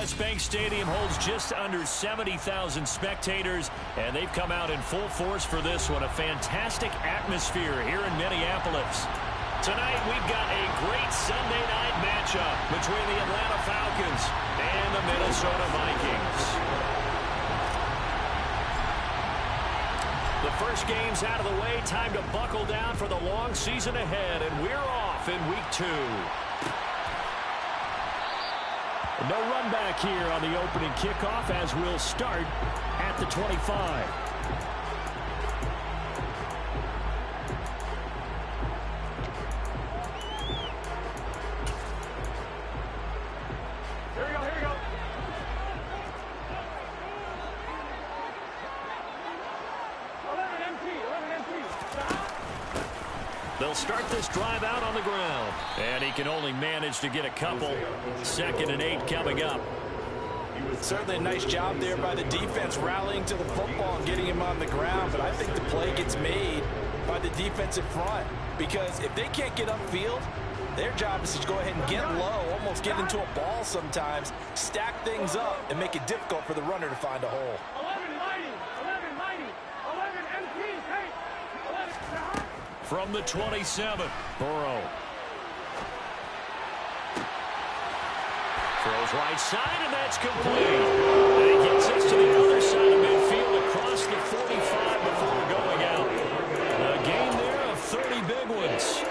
U.S. Bank Stadium holds just under 70,000 spectators, and they've come out in full force for this one. A fantastic atmosphere here in Minneapolis. Tonight, we've got a great Sunday night matchup between the Atlanta Falcons and the Minnesota Vikings. The first game's out of the way. Time to buckle down for the long season ahead, and we're off in week 2. No run back here on the opening kickoff as we'll start at the 25. They'll start this drive out on the ground. And he can only manage to get a couple. 2nd and 8 coming up. Certainly a nice job there by the defense rallying to the football and getting him on the ground. But I think the play gets made by the defensive front. Because if they can't get upfield, their job is to go ahead and get low, almost get into a ball sometimes, stack things up, and make it difficult for the runner to find a hole. From the 27, Burrow. Throws right side, and that's complete. And he gets us to the other side of midfield across the 45 before going out. A gain there of 30 big ones.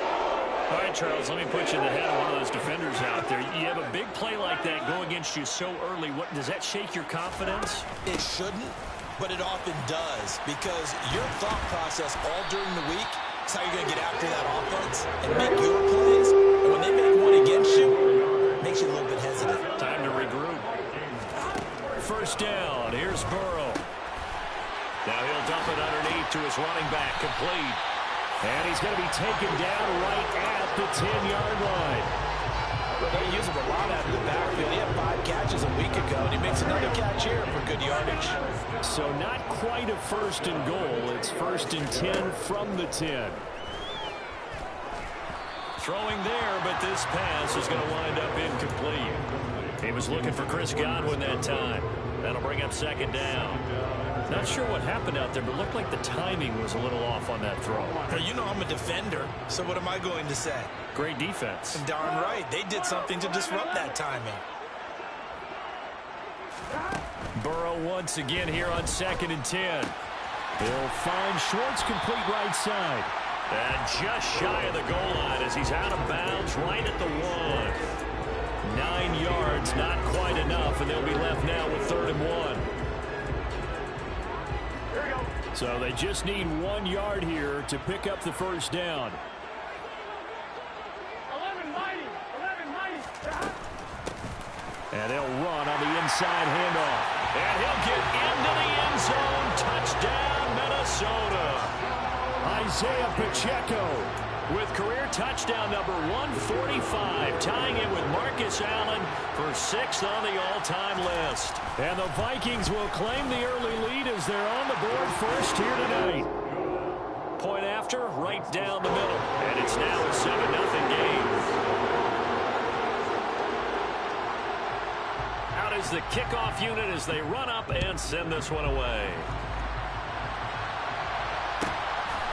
All right, Charles, let me put you in the head of one of those defenders out there. You have a big play like that go against you so early. What does that shake your confidence? It shouldn't, but it often does, because your thought process all during the week is how you're going to get after that offense and make your plays. And when they make one against you, it makes you a little bit hesitant. Time to regroup. First down. Here's Burrow. Now he'll dump it underneath to his running back. Complete. And he's going to be taken down right at the 10-yard line. Well, they use him a lot out of the backfield. He had 5 catches a week ago, and he makes another catch here for good yardage. So not quite a 1st and goal. It's 1st and 10 from the 10. Throwing there, but this pass is going to wind up incomplete. He was looking for Chris Godwin that time. That'll bring up 2nd down. Not sure what happened out there, but looked like the timing was a little off on that throw. Well, you know I'm a defender, so what am I going to say? Great defense. Darn right. They did something to disrupt that timing. Burrow once again here on 2nd and 10. He'll find Schwartz complete right side. And just shy of the goal line as he's out of bounds right at the 1. 9 yards, not quite enough, and they'll be left now with 3rd and 1. So they just need 1 yard here to pick up the first down. And they'll run on the inside handoff. And he'll get into the end zone. Touchdown, Minnesota. Isaiah Pacheco with career touchdown number 145, tying it with Marcus Allen for 6th on the all-time list. And the Vikings will claim the early lead as they're on the board first here tonight. Point after, right down the middle. And it's now a 7-0 game. Out is the kickoff unit as they run up and send this one away.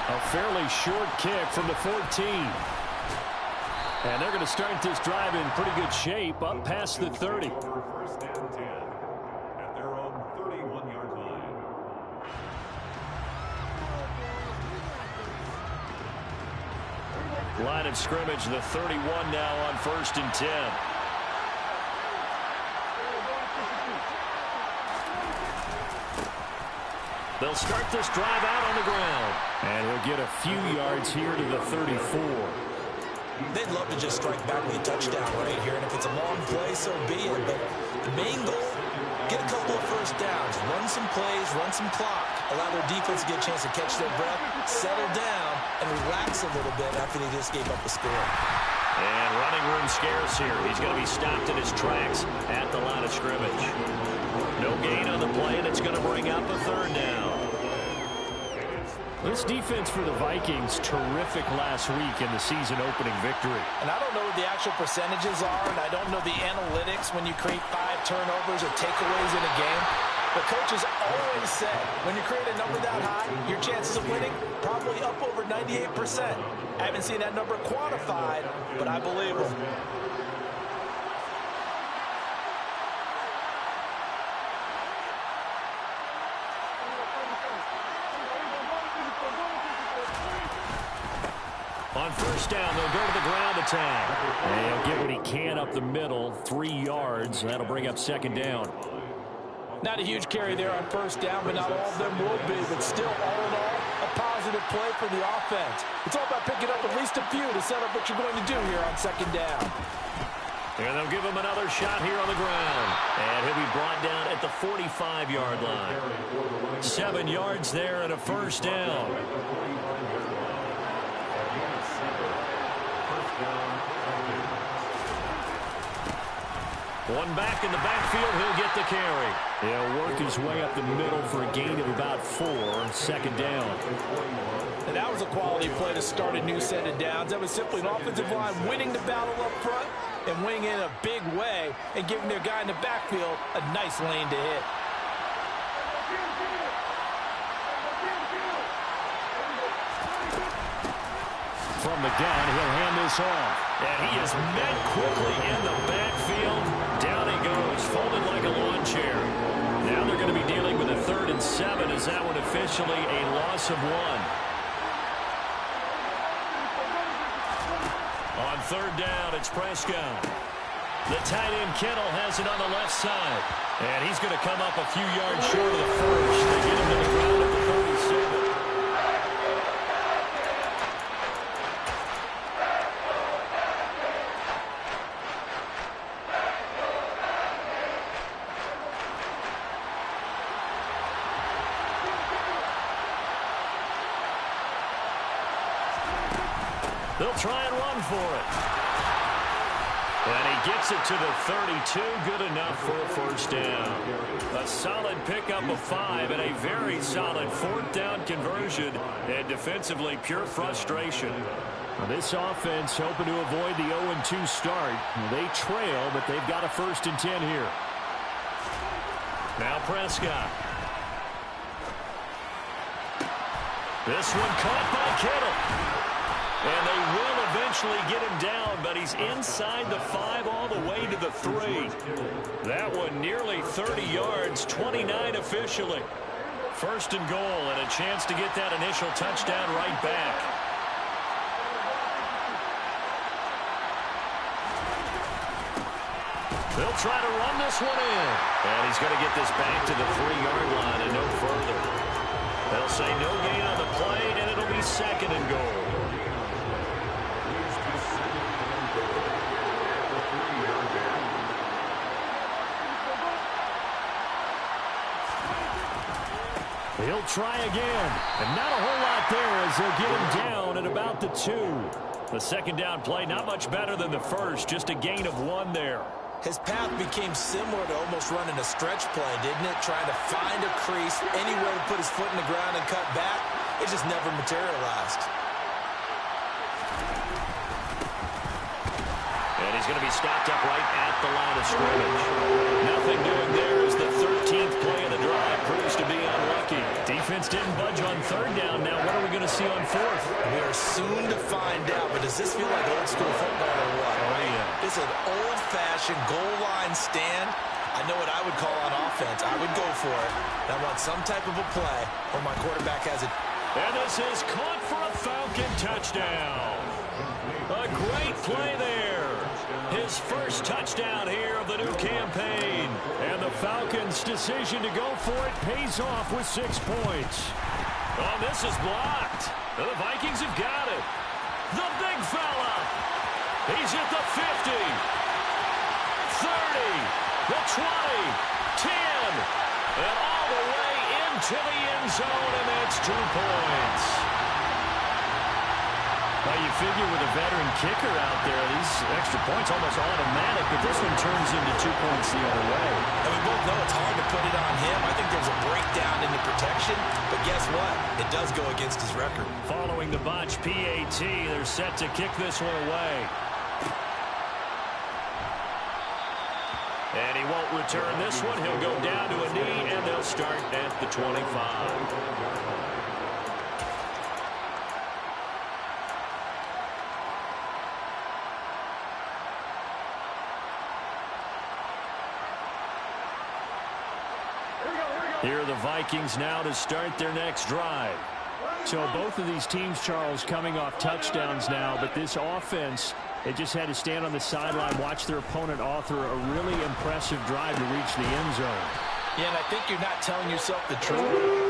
A fairly short kick from the 14. And they're going to start this drive in pretty good shape up past the 30. First and 10 at their own 31-yard line. Line of scrimmage, the 31 now on 1st and 10. They'll start this drive out on the ground. And he'll get a few yards here to the 34. They'd love to just strike back with a touchdown right here, and if it's a long play, so be it. But the main goal, get a couple of first downs, run some plays, run some clock, allow their defense to get a chance to catch their breath, settle down, and relax a little bit after they just gave up the score. And running room scarce here. He's going to be stopped in his tracks at the line of scrimmage. No gain on the play, and it's going to bring up a 3rd down. This defense for the Vikings, terrific last week in the season-opening victory. And I don't know what the actual percentages are, and I don't know the analytics when you create 5 turnovers or takeaways in a game. But coaches always said, when you create a number that high, your chances of winning probably up over 98%. I haven't seen that number quantified, but I believe them. On first down, they'll go to the ground attack. And he'll get what he can up the middle, 3 yards. That'll bring up second down. Not a huge carry there on first down, but not all of them will be. But still, all in all, a positive play for the offense. It's all about picking up at least a few to set up what you're going to do here on second down. And they'll give him another shot here on the ground. And he'll be brought down at the 45-yard line. 7 yards there and a first down. One back in the backfield, he'll get the carry. He'll work his way up the middle for a gain of about 4, second down. And that was a quality play to start a new set of downs. That was simply an offensive line winning the battle up front and winning in a big way and giving their guy in the backfield a nice lane to hit. From the gun, he'll hand this off. And he is met quickly in the backfield. Down he goes, folded like a lawn chair. Now they're going to be dealing with a 3rd and 7 as that one officially a loss of 1. On 3rd down, it's Prescott. The tight end Kittle has it on the left side. And he's going to come up a few yards short of the first. They get him to the ground at the 37. They'll try and run for it. And he gets it to the 32. Good enough for a first down. A solid pickup of 5 and a very solid 4th down conversion. And defensively, pure frustration. Well, this offense hoping to avoid the 0-2 start. They trail, but they've got a 1st and 10 here. Now Prescott. This one caught by Kittle. And they will eventually get him down, but he's inside the 5 all the way to the 3. That one nearly 30 yards, 29 officially. 1st and goal and a chance to get that initial touchdown right back. They'll try to run this one in. And he's going to get this back to the 3-yard line and no further. They'll say no gain on the play, and it'll be 2nd and goal. He'll try again, and not a whole lot there as they'll get him down at about the 2. The 2nd down play, not much better than the first, just a gain of 1 there. His path became similar to almost running a stretch play, didn't it? Trying to find a crease, anywhere to put his foot in the ground and cut back. It just never materialized. And he's going to be stopped up right at the line of scrimmage. Nothing doing there as the 13th play of the drive proves to be unlucky. Defense didn't budge on 3rd down. Now what are we going to see on 4th? We are soon to find out, but does this feel like old school football or what? Oh, yeah. This is an old-fashioned goal line stand. I know what I would call on offense. I would go for it. And I want some type of a play where my quarterback has it. And this is caught for a Falcon touchdown. A great play there. His first touchdown here of the new campaign. And the Falcons' decision to go for it pays off with 6 points. Oh, this is blocked. The Vikings have got it. The big fella. He's at the 50. 30. The 20. 10. And all the way into the end zone, and that's 2 points. Well, you figure with a veteran kicker out there, these extra points almost automatic, but this one turns into 2 points the other way. And we both know it's hard to put it on him. I think there's a breakdown in the protection, but guess what? It does go against his record. Following the botch PAT, they're set to kick this one away. And he won't return this one. He'll go down to a knee, and they'll start at the 25. Here are the Vikings now to start their next drive. So both of these teams, Charles, coming off touchdowns now, but this offense, they just had to stand on the sideline, watch their opponent author a really impressive drive to reach the end zone. Yeah, and I think you're not telling yourself the truth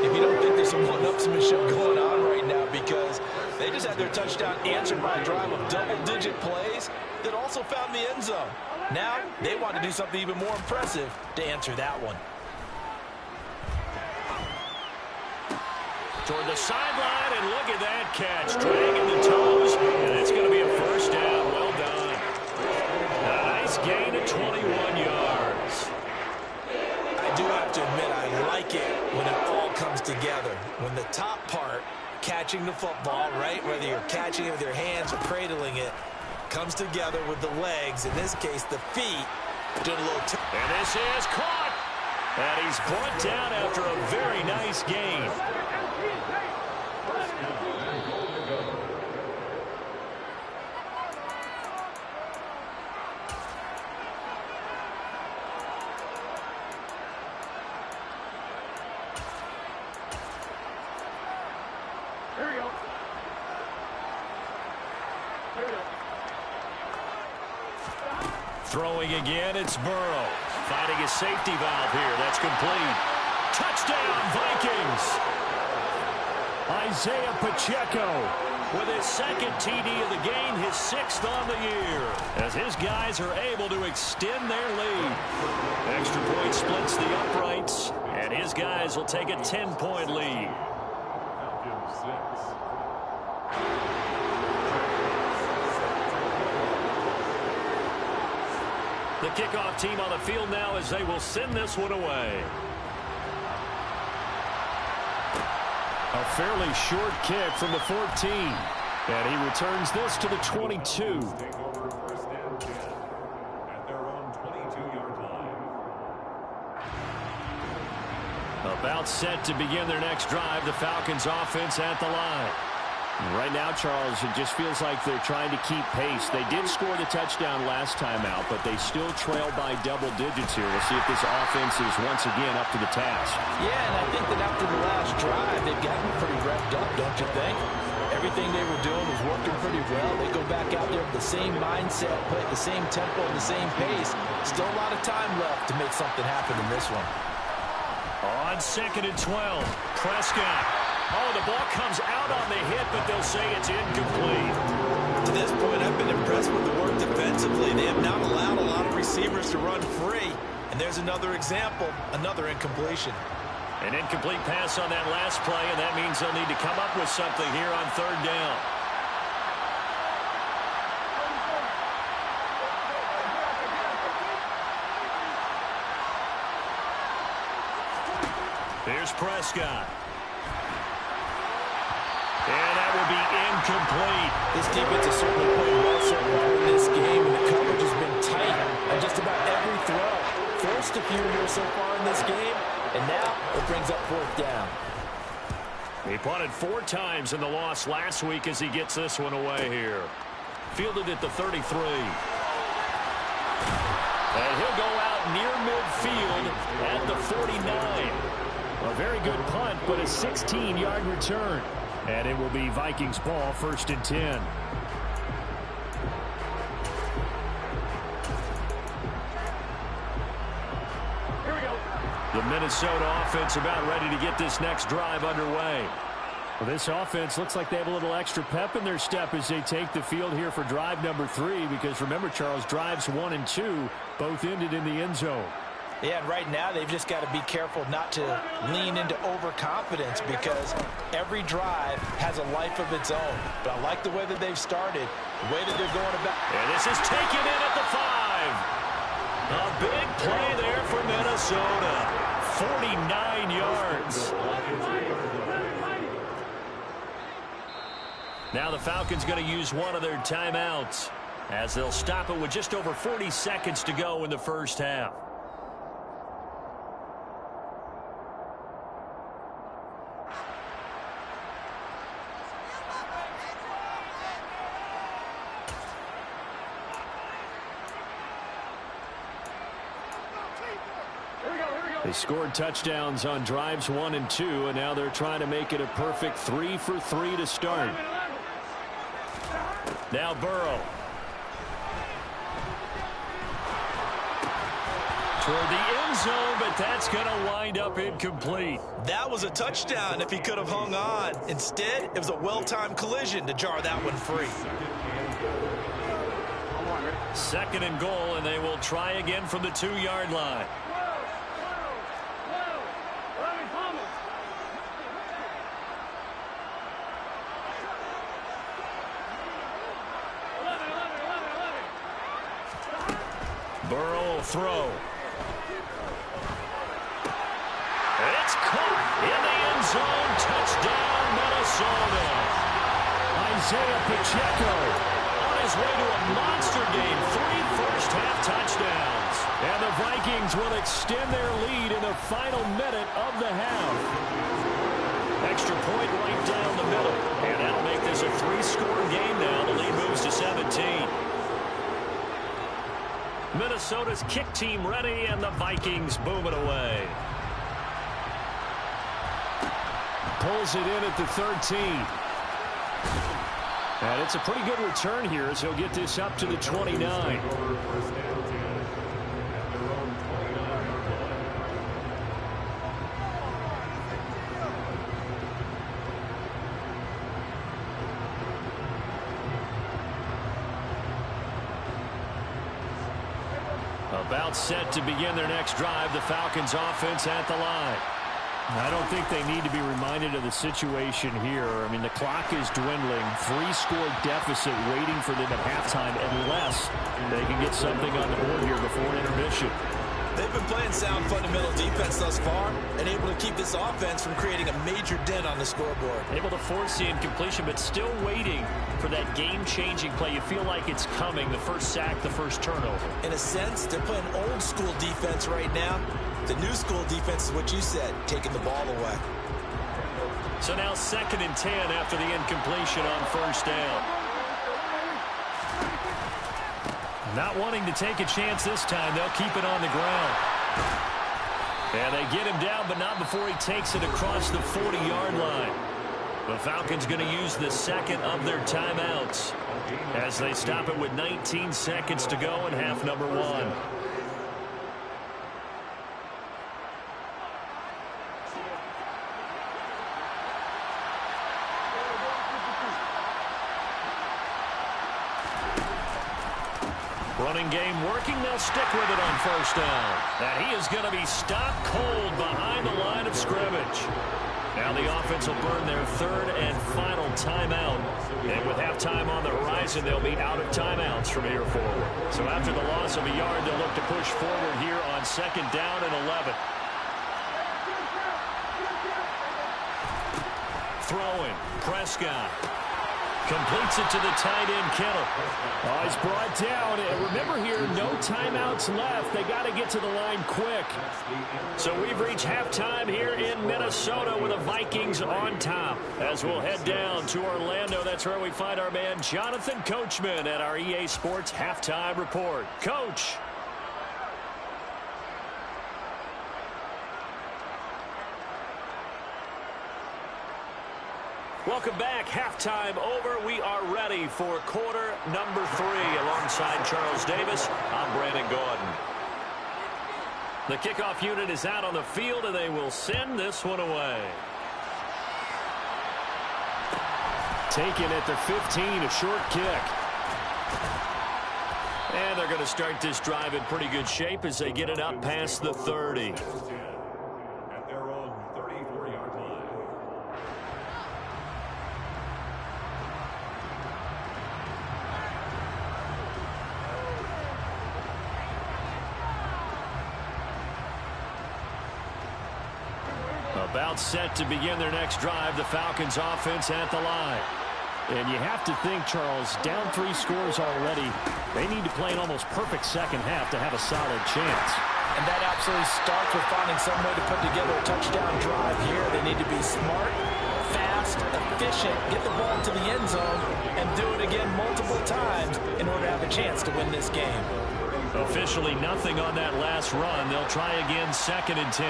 if you don't think there's some one-upsmanship going on right now, because they just had their touchdown answered by a drive of double-digit plays that also found the end zone. Now they want to do something even more impressive to answer that one. Toward the sideline, and look at that catch. Dragging the toes, and it's going to be a first down. Well done. A nice gain of 21 yards. I do have to admit, I like it when it all comes together. When the top part, catching the football, right, whether you're catching it with your hands or cradling it, comes together with the legs, in this case, the feet, doing a little... And this is caught. And he's brought down after a very nice gain. Throwing again, it's Burrow. Finding his safety valve here. That's complete. Touchdown, Vikings! Isaiah Pacheco with his second TD of the game, his 6th on the year, as his guys are able to extend their lead. Extra point splits the uprights, and his guys will take a 10-point lead. Falcons 6. The kickoff team on the field now as they will send this one away. A fairly short kick from the 14. And he returns this to the 22. Take over first and 10 at their own 22-yard line. About set to begin their next drive. The Falcons offense at the line. Right now, Charles, it just feels like they're trying to keep pace. They did score the touchdown last time out, but they still trail by double digits here. We'll see if this offense is once again up to the task. Yeah, and I think that after the last drive, they've gotten pretty revved up, don't you think? Everything they were doing was working pretty well. They go back out there with the same mindset, play at the same tempo and the same pace. Still a lot of time left to make something happen in this one. On 2nd and 12, Prescott. Oh, the ball comes out on the hit, but they'll say it's incomplete. To this point, I've been impressed with the work defensively. They have not allowed a lot of receivers to run free. And there's another example, another incompletion. An incomplete pass on that last play, and that means they'll need to come up with something here on 3rd down. Here's Prescott. And that will be incomplete. This defense is certainly playing well so far in this game, and the coverage has been tight on just about every throw. Forced a few here so far in this game, and now it brings up 4th down. He punted 4 times in the loss last week as he gets this one away here. Fielded at the 33. And he'll go out near midfield at the 49. A very good punt, but a 16-yard return. And it will be Vikings ball, 1st and 10. Here we go. The Minnesota offense about ready to get this next drive underway. Well, this offense looks like they have a little extra pep in their step as they take the field here for drive number 3, because remember, Charles, drives 1 and 2 both ended in the end zone. Yeah, and right now they've just got to be careful not to lean into overconfidence because every drive has a life of its own. But I like the way that they've started, the way that they're going about. And this is taken in at the 5. A big play there for Minnesota. 49 yards. Now the Falcons going to use one of their timeouts as they'll stop it with just over 40 seconds to go in the first half. They scored touchdowns on drives 1 and 2, and now they're trying to make it a perfect 3 for 3 to start. Now Burrow. Toward the end zone, but that's going to wind up incomplete. That was a touchdown if he could have hung on. Instead, it was a well-timed collision to jar that one free. 2nd and goal, and they will try again from the 2-yard line. Burrow will throw. It's caught in the end zone. Touchdown, Minnesota. Isaiah Pacheco On his way to a monster game. 3 first-half touchdowns. and the Vikings will extend their lead in the final minute of the half. Extra point right down the middle. And that'll make this a 3-score game now. The lead moves to 17. Minnesota's kick team ready, and the Vikings boom it away. Pulls it in at the 13. And it's a pretty good return here as he'll get this up to the 29. About set to begin their next drive, the Falcons offense at the line. I don't think they need to be reminded of the situation here. I mean, the clock is dwindling. 3-score deficit waiting for them at halftime unless they can get something on the board here before intermission. They've been playing sound fundamental defense thus far and able to keep this offense from creating a major dent on the scoreboard. Able to force the incompletion, but still waiting for that game-changing play. You feel like it's coming, the first sack, the first turnover. In a sense, they're playing old-school defense right now. The new school defense is what you said, taking the ball away. So now 2nd and 10 after the incompletion on first down. Not wanting to take a chance this time, they'll keep it on the ground. And they get him down, but not before he takes it across the 40-yard line. The Falcons going to use the second of their timeouts as they stop it with 19 seconds to go in half number 1. Running game working. They'll stick with it on first down. And he is going to be stopped cold behind the line of scrimmage. Now the offense will burn their 3rd and final timeout. And with halftime on the horizon, they'll be out of timeouts from here forward. So after the loss of a yard, they'll look to push forward here on 2nd down and 11. Throwing. Prescott. Completes it to the tight end, Kittle. Oh, he's brought down. And remember here, no timeouts left. They got to get to the line quick. So we've reached halftime here in Minnesota with the Vikings on top. As we'll head down to Orlando, that's where we find our man Jonathan Coachman at our EA Sports Halftime Report. Coach. Welcome back. Halftime over. We are ready for quarter number 3. Alongside Charles Davis, I'm Brandon Gordon. The kickoff unit is out on the field, and they will send this one away. Taken at the 15, a short kick. And they're going to start this drive in pretty good shape as they get it up past the 30. At their own 34-yard line. About set to begin their next drive, the Falcons offense at the line. And you have to think, Charles, down 3 scores already. They need to play an almost perfect second half to have a solid chance. And that absolutely starts with finding some way to put together a touchdown drive here. They need to be smart, fast, efficient, get the ball into the end zone, and do it again multiple times in order to have a chance to win this game. Officially nothing on that last run. They'll try again 2nd and 10.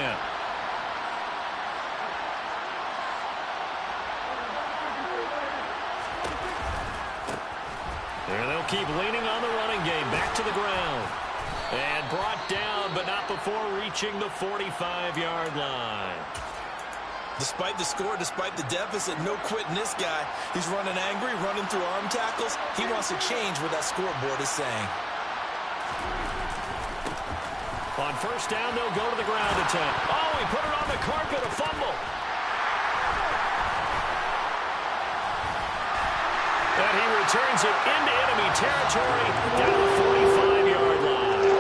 And they'll keep leaning on the running game. Back to the ground. And brought down, but not before reaching the 45-yard line. Despite the score, despite the deficit, no quitting this guy. He's running angry, running through arm tackles. He wants to change what that scoreboard is saying. On 1st down, they'll go to the ground attempt. Oh, he put it on the carpet, a fumble. And he returns it into enemy territory down the 45-yard line.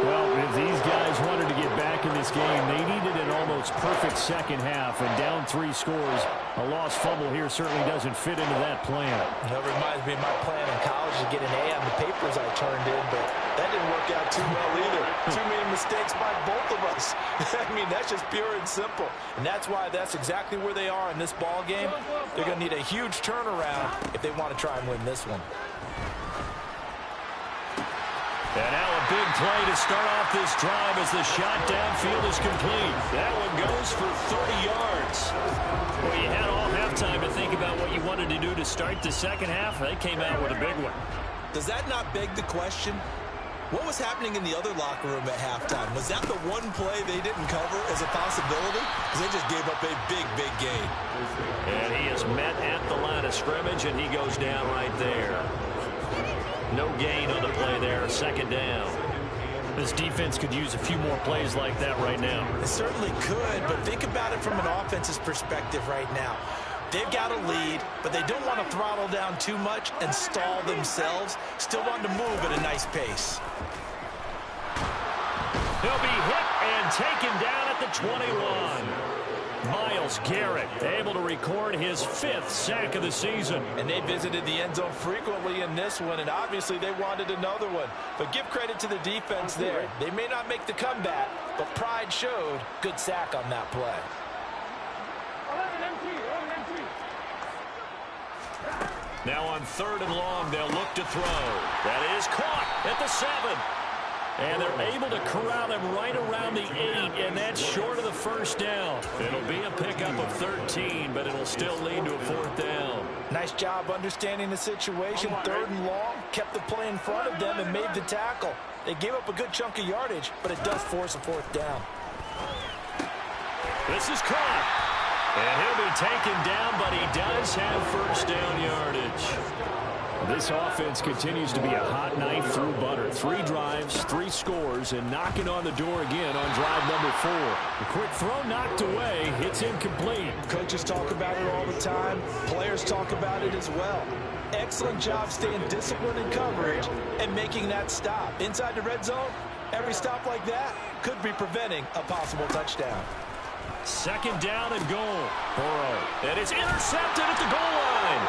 Well, if these guys wanted to get back in this game, they needed an almost perfect second half. And down 3 scores, a lost fumble here certainly doesn't fit into that plan. That reminds me of my plan in college to get an A on the papers I turned in, but that didn't work out too well either. Too many mistakes by both of us. I mean, that's just pure and simple. And that's why that's exactly where they are in this ball game. They're going to need a huge turnaround if they want to try and win this one. And now a big play to start off this drive as the shot downfield is complete. That one goes for 30 yards. Well, you had all halftime to think about what you wanted to do to start the second half. They came out with a big one. Does that not beg the question? What was happening in the other locker room at halftime? Was that the one play they didn't cover as a possibility? Because they just gave up a big, big gain. And he is met at the line of scrimmage, and he goes down right there. No gain on the play there, 2nd down. This defense could use a few more plays like that right now. It certainly could, but think about it from an offense's perspective right now. They've got a lead, but they don't want to throttle down too much and stall themselves. Still want to move at a nice pace. He'll be hit and taken down at the 21. Myles Garrett able to record his 5th sack of the season. And they visited the end zone frequently in this one, and obviously they wanted another one. But give credit to the defense there. They may not make the comeback, but pride showed. Good sack on that play. Now on 3rd and long, they'll look to throw. That is caught at the 7. And they're able to corral him right around the 8, and that's short of the 1st down. It'll be a pickup of 13, but it'll still lead to a 4th down. Nice job understanding the situation. 3rd and long, kept the play in front of them and made the tackle. They gave up a good chunk of yardage, but it does force a 4th down. This is caught. And he'll be taken down, but he does have 1st down yardage. This offense continues to be a hot knife through butter. 3 drives, 3 scores, and knocking on the door again on drive number 4. The quick throw knocked away. It's incomplete. Coaches talk about it all the time. Players talk about it as well. Excellent job staying disciplined in coverage and making that stop. Inside the red zone, every stop like that could be preventing a possible touchdown. 2nd down and goal. Burrow. And it's intercepted at the goal line.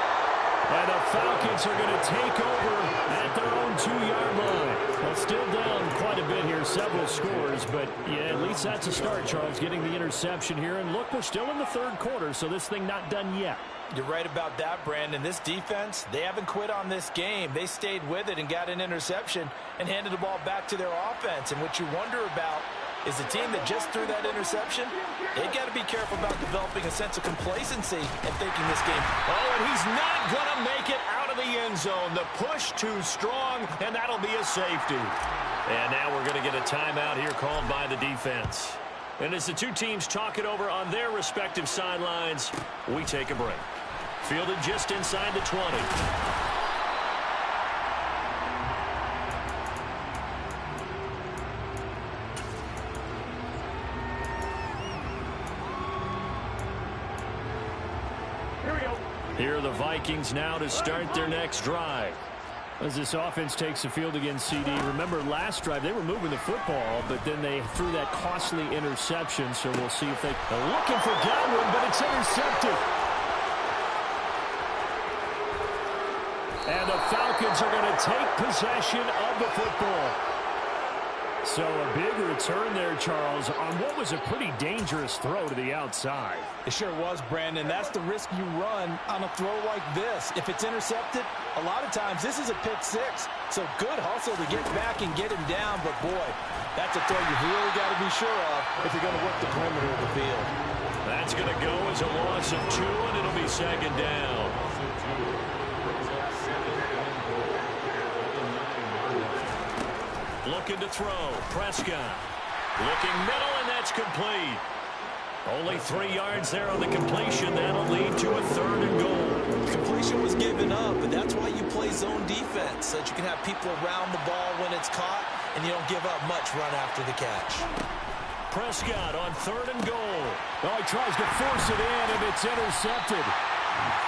And the Falcons are going to take over at their own 2-yard line. Well, still down quite a bit here, several scores, but yeah, at least that's a start, Charles, getting the interception here. And look, we're still in the 3rd quarter, so this thing not done yet. You're right about that, Brandon. This defense, they haven't quit on this game. They stayed with it and got an interception and handed the ball back to their offense. And what you wonder about is the team that just threw that interception, they've got to be careful about developing a sense of complacency and thinking this game. Oh, and he's not going to make it out of the end zone. The push too strong, and that'll be a safety. And now we're going to get a timeout here called by the defense. And as the 2 teams talk it over on their respective sidelines, we take a break. Fielded just inside the 20. Here are the Vikings now to start their next drive. As this offense takes the field against CD, remember last drive they were moving the football, but then they threw that costly interception, so we'll see if they're looking for Godwin, but it's intercepted. And the Falcons are going to take possession of the football. So a big return there, Charles, on what was a pretty dangerous throw to the outside. It sure was, Brandon. That's the risk you run on a throw like this. If it's intercepted, a lot of times this is a pick six. So good hustle to get back and get him down. But, boy, that's a throw you've really got to be sure of if you're going to work the perimeter of the field. That's going to go as a loss of 2, and it'll be second down. Looking to throw. Prescott. Looking middle, and that's complete. Only 3 yards there on the completion. That'll lead to a 3rd and goal. Completion was given up, but that's why you play zone defense, so that you can have people around the ball when it's caught, and you don't give up much run after the catch. Prescott on 3rd and goal. Oh, he tries to force it in, and it's intercepted.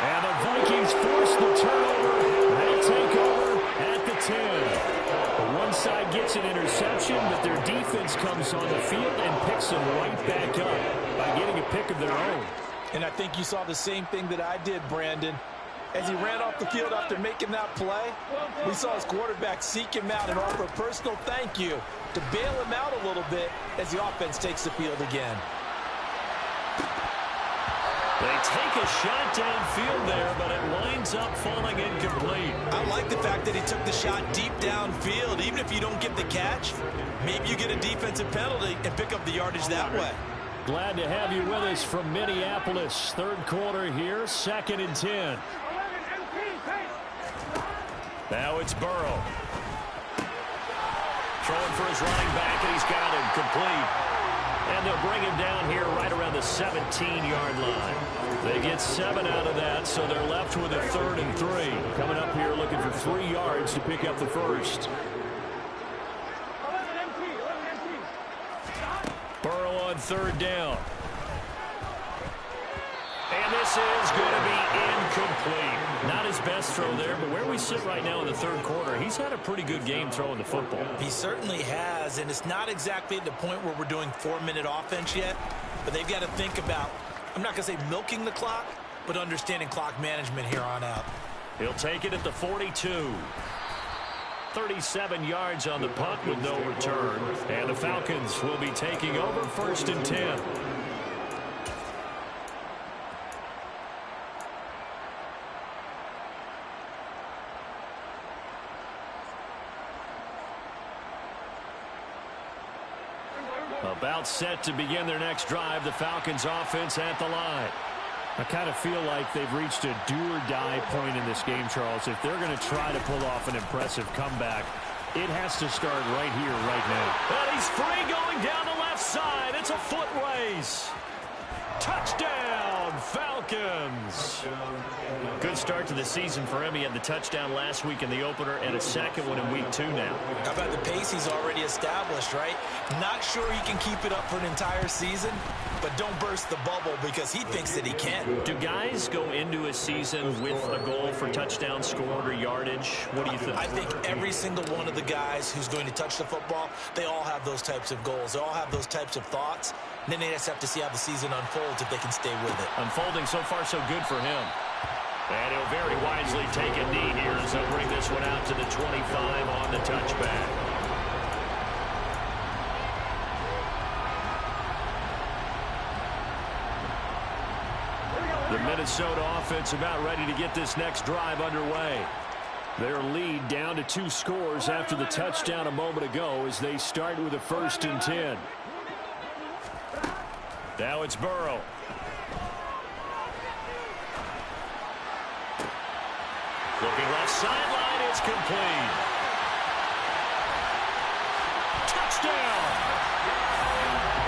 And the Vikings force the turnover. They take over at the 10. One side gets an interception, but their defense comes on the field and picks them right back up by getting a pick of their own. And I think you saw the same thing that I did, Brandon. As he ran off the field after making that play, we saw his quarterback seek him out and offer a personal thank you to bail him out a little bit as the offense takes the field again. They take a shot downfield there, but it winds up falling incomplete. I like the fact that he took the shot deep downfield. Even if you don't get the catch, maybe you get a defensive penalty and pick up the yardage that way. Glad to have you with us from Minneapolis. 3rd quarter here, 2nd and 10. Now it's Burrow. Throwing for his running back, and he's got him complete. And they'll bring him down here right around the 17-yard line. They get 7 out of that, so they're left with a 3rd and 3. Coming up here looking for 3 yards to pick up the first. Burrow on 3rd down. And this is going to be incomplete. Not his best throw there, but where we sit right now in the 3rd quarter, he's had a pretty good game throwing the football. He certainly has, and it's not exactly at the point where we're doing 4-minute offense yet, but they've got to think about, I'm not going to say milking the clock, but understanding clock management here on out. He'll take it at the 42. 37 yards on the punt with no return, and the Falcons will be taking over 1st and 10. About set to begin their next drive, the Falcons offense at the line. I kind of feel like they've reached a do-or-die point in this game, Charles. If they're going to try to pull off an impressive comeback, it has to start right here, right now. And he's free going down the left side. It's a foot race. Touchdown, Falcons. Good start to the season for him. He had the touchdown last week in the opener and a 2nd one in week 2 now. How about the pace he's already established, right? Not sure he can keep it up for an entire season, but don't burst the bubble because he thinks that he can. Do guys go into a season with a goal for touchdown scored or yardage? What do you think? I think every single one of the guys who's going to touch the football, they all have those types of goals. They all have those types of thoughts. And then they just have to see how the season unfolds if they can stay with it. Unfolding so far so good for him. And he'll very wisely take a knee here as they'll bring this one out to the 25 on the touchback. The Minnesota offense about ready to get this next drive underway. Their lead down to 2 scores after the touchdown a moment ago as they start with a 1st and 10. Now it's Burrow. Looking left sideline, it's complete. Touchdown!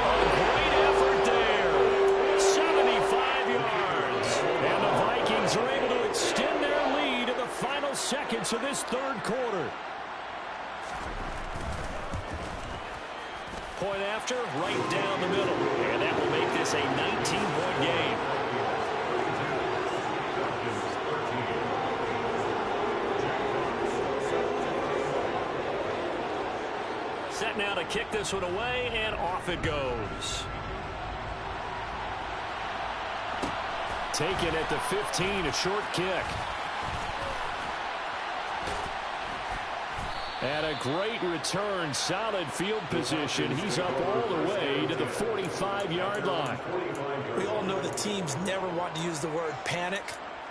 A great effort there. 75 yards. And the Vikings are able to extend their lead in the final seconds of this 3rd quarter. Point after, right down the middle. And that will make this a 19-point game. set now to kick this one away, and off it goes. Taken at the 15, a short kick. And a great return, solid field position. He's up all the way to the 45-yard line. We all know the teams never want to use the word panic,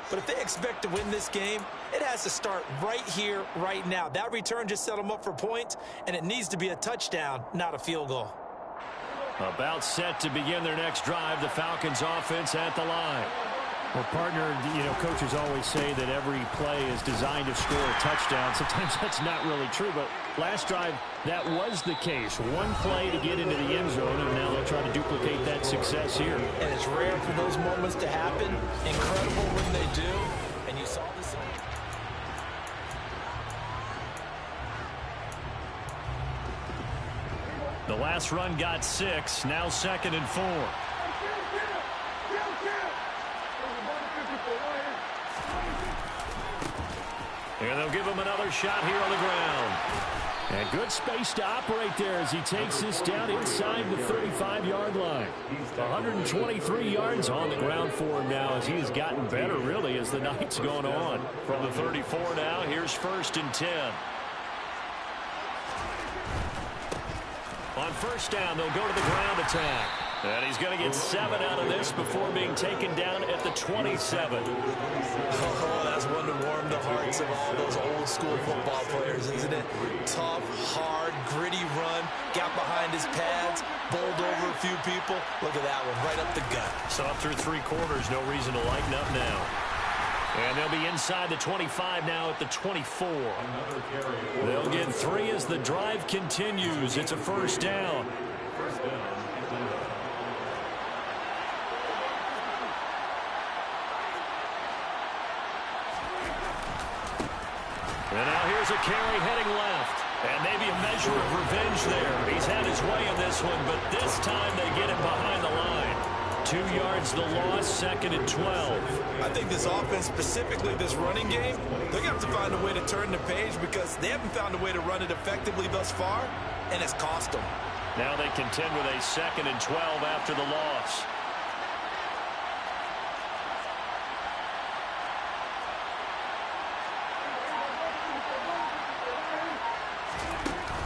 but if they expect to win this game, it has to start right here, right now. That return just set them up for points, and it needs to be a touchdown, not a field goal. About set to begin their next drive, the Falcons offense at the line. Well, partner, coaches always say that every play is designed to score a touchdown. Sometimes that's not really true, but last drive, that was the case. One play to get into the end zone, and now they'll try to duplicate that success here. And it's rare for those moments to happen. Incredible when they do, and you saw this. The last run got 6, now 2nd and 4. And they'll give him another shot here on the ground. And good space to operate there as he takes this down inside the 35-yard line. 123 yards on the ground for him now as he has gotten better, really, as the night's gone on. From the 34 now, here's 1st and 10. On 1st down, they'll go to the ground attack. And he's going to get 7 out of this before being taken down at the 27. Oh, that's one to warm the hearts of all those old school football players, isn't it? Tough, hard, gritty run, got behind his pads, bowled over a few people. Look at that one, right up the gut. So through 3 quarters, no reason to lighten up now. And they'll be inside the 25 now at the 24. They'll get 3 as the drive continues. It's a 1st down. And now here's a carry heading left. And maybe a measure of revenge there. He's had his way in this one, but this time they get him behind the line. 2 yards the loss, 2nd and 12. I think this offense, specifically this running game, they're going to have to find a way to turn the page because they haven't found a way to run it effectively thus far, and it's cost them. Now they contend with a 2nd and 12 after the loss.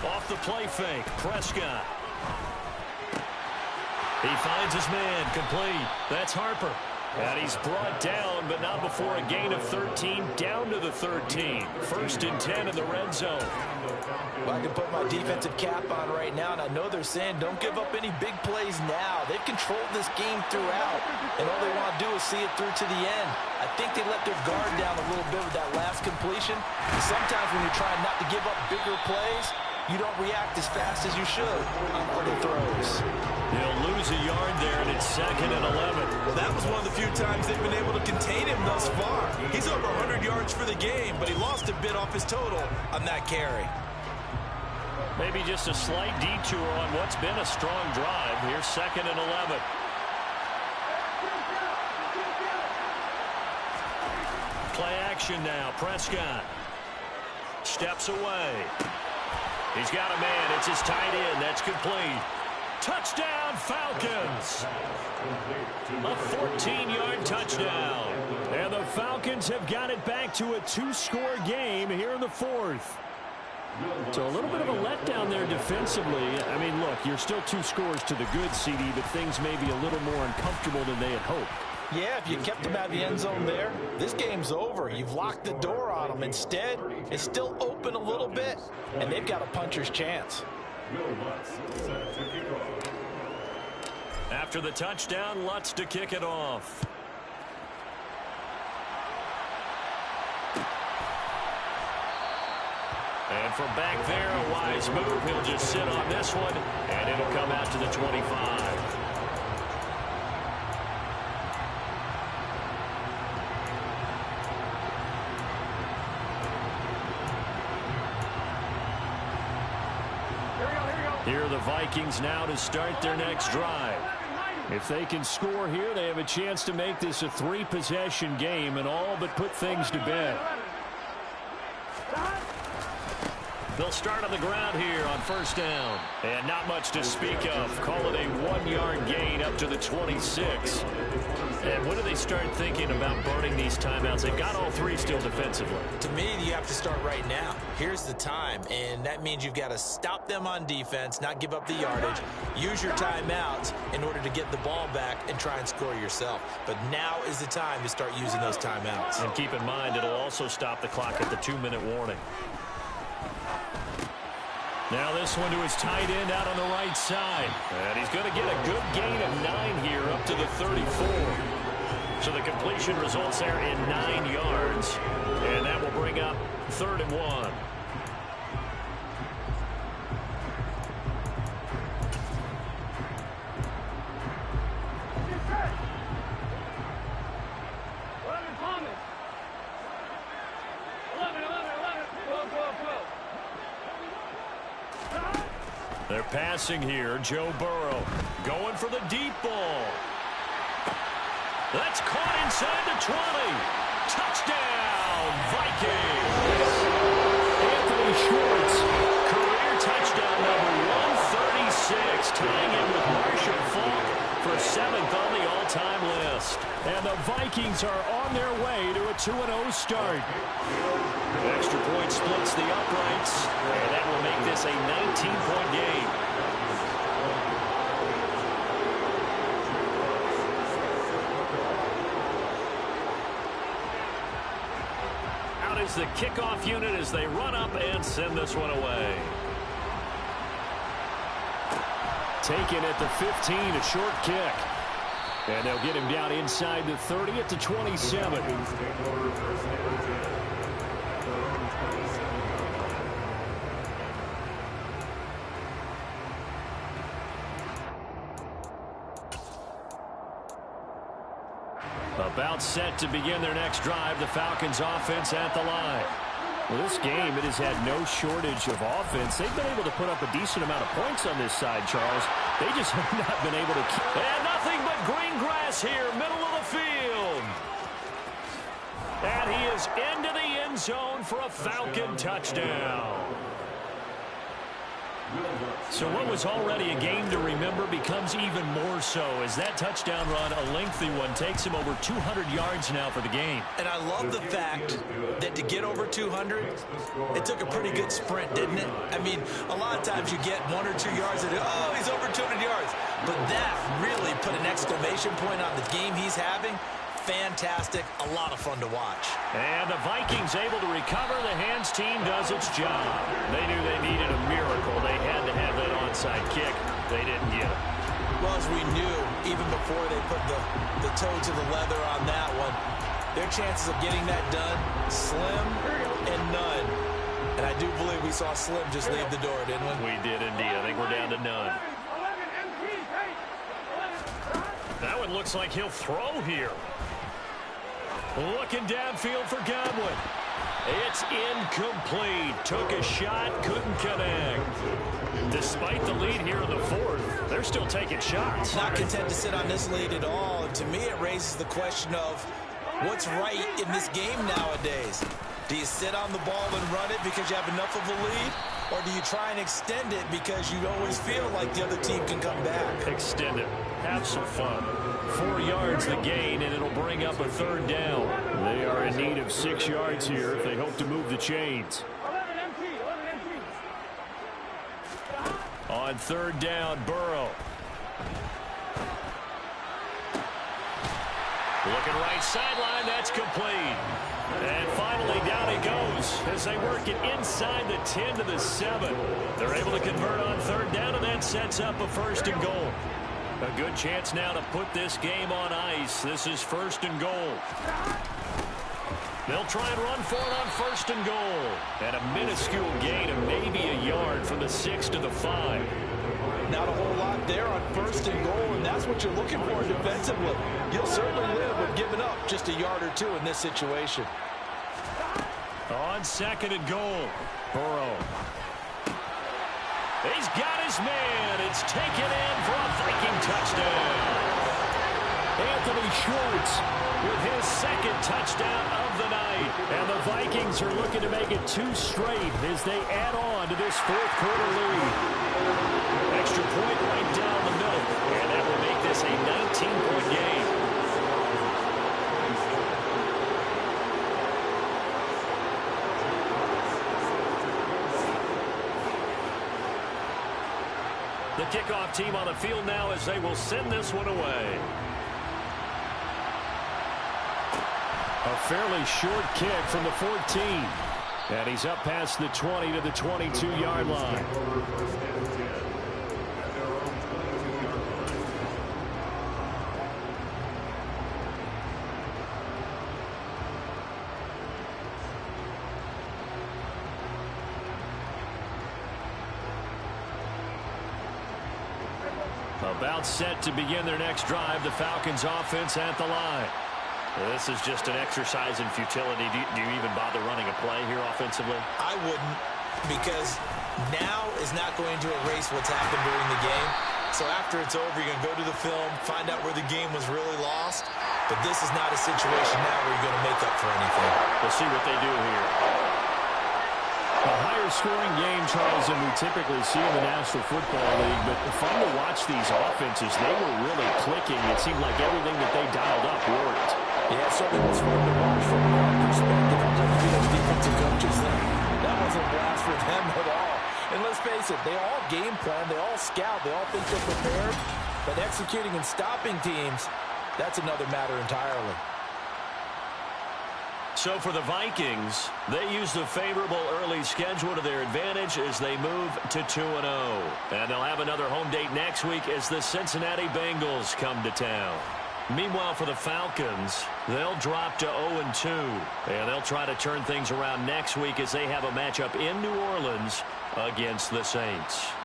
Off the play fake, Prescott. He finds his man, complete. That's Harper. And he's brought down, but not before a gain of 13, down to the 13. 1st and 10 in the red zone. Well, I can put my defensive cap on right now, and I know they're saying don't give up any big plays now. They've controlled this game throughout, and all they want to do is see it through to the end. I think they let their guard down a little bit with that last completion. Sometimes when you're trying not to give up bigger plays, you don't react as fast as you should on other throws. They'll lose a yard there, and it's 2nd and 11. Well, that was one of the few times they've been able to contain him thus far. He's over 100 yards for the game, but he lost a bit off his total on that carry. Maybe just a slight detour on what's been a strong drive. Here's 2nd and 11. Play action now. Prescott steps away. He's got a man. It's his tight end. That's complete. Touchdown, Falcons. A 14-yard touchdown. And the Falcons have got it back to a 2-score game here in the 4th. So a little bit of a letdown there defensively. I mean, look, you're still 2 scores to the good, CD, but things may be a little more uncomfortable than they had hoped. Yeah, if you kept them out of the end zone there, this game's over. You've locked the door on them. Instead, it's still open a little bit, and they've got a puncher's chance. After the touchdown, Lutz to kick it off. And from back there, a wise move. He'll just sit on this one, and it'll come out to the 25. Here are the Vikings now to start their next drive. If they can score here, they have a chance to make this a 3-possession game and all but put things to bed. They'll start on the ground here on first down. And not much to speak of. Call it a 1-yard gain up to the 26. And when do they start thinking about burning these timeouts? They've got all three still defensively. To me, you have to start right now. Here's the time, and that means you've got to stop them on defense, not give up the yardage, use your timeouts in order to get the ball back and try and score yourself. But now is the time to start using those timeouts. And keep in mind, it'll also stop the clock at the 2-minute warning. Now this one to his tight end out on the right side. And he's going to get a good gain of 9 here up to the 34. So the completion results there in 9 yards. And that will bring up 3rd and 1. They're passing here. Joe Burrow going for the deep ball. That's caught inside the 20. Touchdown, Vikings. Anthony Schwartz, career touchdown number 136, tying in with Marshall Faulk for 7th on the all-time list. And the Vikings are on their way to a 2-0 start. Extra point splits the uprights, and that will make this a 19-point game. Out is the kickoff unit as they run up and send this one away. Taken at the 15, a short kick. And they'll get him down inside the 30 at the 27. About set to begin their next drive, the Falcons offense at the line. Well, this game, it has had no shortage of offense. They've been able to put up a decent amount of points on this side, Charles. They just have not been able to keep. And nothing but green grass here, middle of the field. And he is into the end zone for a Falcon touchdown. So what was already a game to remember becomes even more so as that touchdown run, a lengthy one, takes him over 200 yards now for the game. And I love the fact that to get over 200, it took a pretty good sprint, didn't it? I mean, a lot of times you get 1 or 2 yards and, oh, he's over 200 yards. But that really put an exclamation point on the game he's having. Fantastic. A lot of fun to watch. And the Vikings able to recover. The hands team does its job. They knew they needed a miracle. They had to have that onside kick. They didn't get it. Well, as we knew, even before they put the toe to the leather on that one, their chances of getting that done, slim and none. And I do believe we saw Slim just leave the door, didn't we? We did indeed. I think we're down to none. That one looks like he'll throw here. Looking downfield for Godwin. It's incomplete. Took a shot, couldn't connect. Despite the lead here in the 4th, they're still taking shots. Not content to sit on this lead at all. And to me, it raises the question of what's right in this game nowadays. Do you sit on the ball and run it because you have enough of a lead? Or do you try and extend it because you always feel like the other team can come back? Extend it. Have some fun. 4 yards the gain, and it'll bring up a 3rd down. They are in need of 6 yards here if they hope to move the chains. On 3rd down, Burrow. Looking right sideline, that's complete. And finally, down he goes as they work it inside the 10 to the 7. They're able to convert on 3rd down, and that sets up a 1st and goal. A good chance now to put this game on ice. This is 1st and goal. They'll try and run for it on 1st and goal. And a minuscule gain of maybe a yard from the 6 to the 5. Not a whole lot there on 1st and goal, and that's what you're looking for defensively. You'll certainly live with giving up just a yard or 2 in this situation. On 2nd and goal, Burrow. He's got his man. It's taken in for a Viking touchdown. Anthony Schwartz with his 2nd touchdown of the night. And the Vikings are looking to make it 2 straight as they add on to this fourth quarter lead. Extra point right down the middle, and that will make this a 19-point game. The kickoff team on the field now as they will send this one away. A fairly short kick from the 14. And he's up past the 20 to the 22-yard line. About set to begin their next drive, the Falcons offense at the line. This is just an exercise in futility. Do you even bother running a play here offensively? I wouldn't, because now is not going to erase what's happened during the game. So after it's over, you're going to go to the film, find out where the game was really lost. But this is not a situation now where you're going to make up for anything. We'll see what they do here. A higher-scoring game, Charles, than we typically see in the National Football League. But fun to watch these offenses. They were really clicking. It seemed like everything that they dialed up worked. Yeah, it certainly was fun to watch from our perspective. I'm going to be those defensive coaches there. That wasn't a blast for them at all. And let's face it, they all game plan, they all scout, they all think they're prepared. But executing and stopping teams, that's another matter entirely. So for the Vikings, they use the favorable early schedule to their advantage as they move to 2-0. And they'll have another home date next week as the Cincinnati Bengals come to town. Meanwhile, for the Falcons, they'll drop to 0-2. And they'll try to turn things around next week as they have a matchup in New Orleans against the Saints.